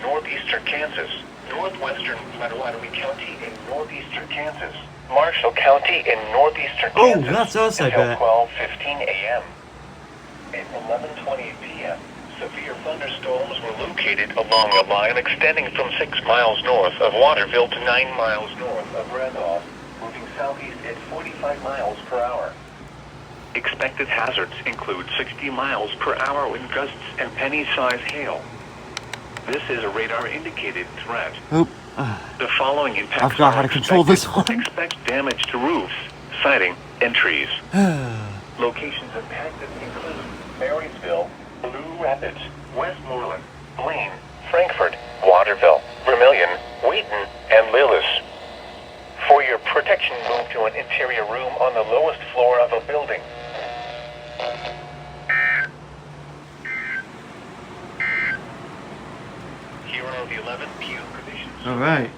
northeastern Kansas. Northwestern Potawatomi County in northeastern Kansas. Marshall County in northeastern Kansas. Oh, that's us, I until bet. 12:15 a.m. At 11:20 p.m., severe thunderstorms were located along a line extending from 6 miles north of Waterville to 9 miles north of Randolph, moving southeast at 45 miles per hour. Expected hazards include 60 miles per hour wind gusts and penny-size hail. This is a radar-indicated threat. Oop. The following impacts I forgot how are to control this expected. one. Expect damage to roofs, siding, and trees. Locations impacted include Marysville, Blue Rapids, Westmoreland, Blaine, Frankfort, Waterville, Vermilion, Wheaton, and Lillis. For your protection, move to an interior room on the lowest floor of a building. Here are the 11 Q conditions. All right.